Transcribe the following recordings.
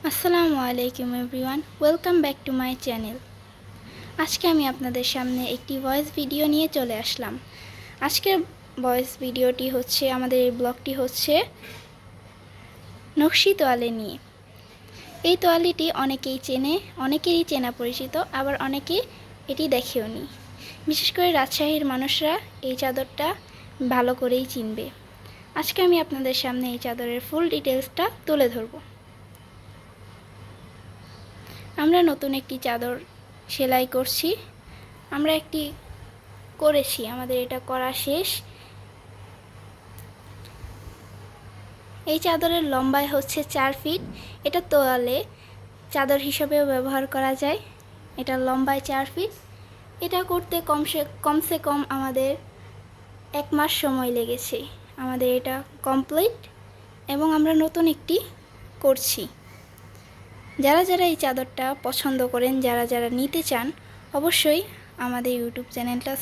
আসসালামু আলাইকুম everyone, welcome back to my channel. আজকে আমি আপনাদের সামনে একটি ভয়েস ভিডিও নিয়ে চলে আসলাম। আজকের ভয়েস ভিডিওটি হচ্ছে, আমাদের এই ব্লগটি হচ্ছে নকশি তোয়ালে নিয়ে। এই তোয়ালিটি অনেকেই চেনে, অনেকেরই চেনা পরিচিত, আবার অনেকে এটি দেখেও নি। বিশেষ করে রাজশাহীর মানুষরা এই চাদরটা ভালো করেই চিনবে। আজকে আমি আপনাদের সামনে এই চাদরের ফুল ডিটেলসটা তুলে ধরব। আমরা নতুন একটি চাদর সেলাই করছি। আমরা একটি করেছি, আমাদের এটা করা শেষ। এই চাদরের লম্বায় হচ্ছে 4 ফিট। এটা তোয়ালে চাদর হিসেবেও ব্যবহার করা যায়। এটা লম্বায় 4 ফিট। এটা করতে কমসে কম আমাদের 1 মাস সময় লেগেছে। আমাদের এটা কমপ্লিট এবং আমরা নতুন একটি করছি। যারা যারা এই চাদরটা পছন্দ করেন, যারা যারা নিতে চান, অবশ্যই আমাদের ইউটিউব চ্যানেলটা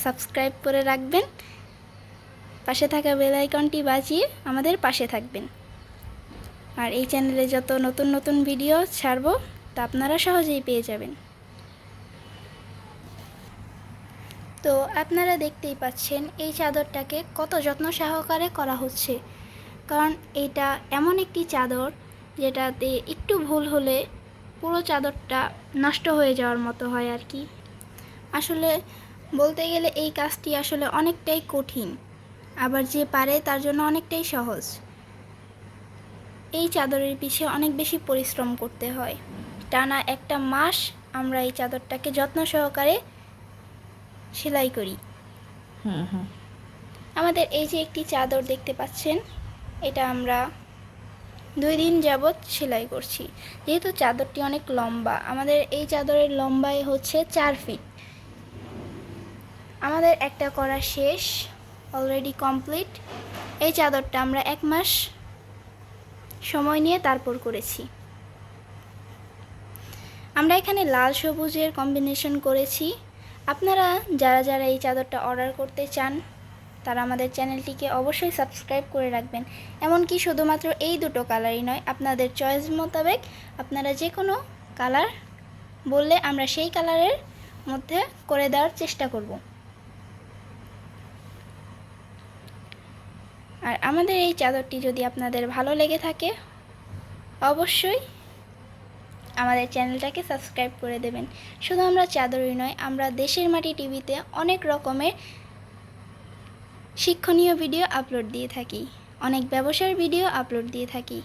সাবস্ক্রাইব করে রাখবেন। পাশে থাকা বেল আইকনটি বাজিয়ে আমাদের পাশে থাকবেন। আর এই চ্যানেলে যত নতুন নতুন ভিডিও ছাড়ব তা আপনারা সহজেই পেয়ে যাবেন। তো আপনারা দেখতেই পাচ্ছেন এই চাদরটাকে কত যত্ন সহকারে করা হচ্ছে। কারণ এটা এমন একটি চাদর যেটাতে একটু ভুল হলে পুরো চাদরটা নষ্ট হয়ে যাওয়ার মতো হয় আর কি। আসলে বলতে গেলে এই কাজটি আসলে অনেকটাই কঠিন, আবার যে পারে তার জন্য অনেকটাই সহজ। এই চাদরের পিছে অনেক বেশি পরিশ্রম করতে হয়। টানা 1 মাস আমরা এই চাদরটাকে যত্ন সহকারে সেলাই করি। আমাদের এই যে একটি চাদর দেখতে পাচ্ছেন, এটা আমরা 2 দিন যাবৎ সেলাই করছি। যেহেতু চাদরটি অনেক লম্বা, আমাদের এই চাদরের লম্বায় হচ্ছে 4 ফিট। আমাদের একটা করা শেষ, অলরেডি কমপ্লিট। এই চাদরটা আমরা 1 মাস সময় নিয়ে তারপর করেছি। আমরা এখানে লাল সবুজের কম্বিনেশন করেছি। আপনারা যারা যারা এই চাদরটা অর্ডার করতে চান তারা আমাদের চ্যানেলটিকে অবশ্যই সাবস্ক্রাইব করে রাখবেন। এমনকি শুধুমাত্র এই দুটো কালারই নয়, আপনাদের চয়েস মোতাবেক আপনারা যে কোনো কালার বললে আমরা সেই কালারের মধ্যে করে দেওয়ার চেষ্টা করব। আর আমাদের এই চাদরটি যদি আপনাদের ভালো লেগে থাকে অবশ্যই আমাদের চ্যানেলটাকে সাবস্ক্রাইব করে দেবেন। শুধু আমরা চাদরই নয়, আমরা দেশের মাটি টিভিতে অনেক রকমের শিক্ষণীয় ভিডিও আপলোড দিয়ে থাকি, অনেক ব্যবসার ভিডিও আপলোড দিয়ে থাকি।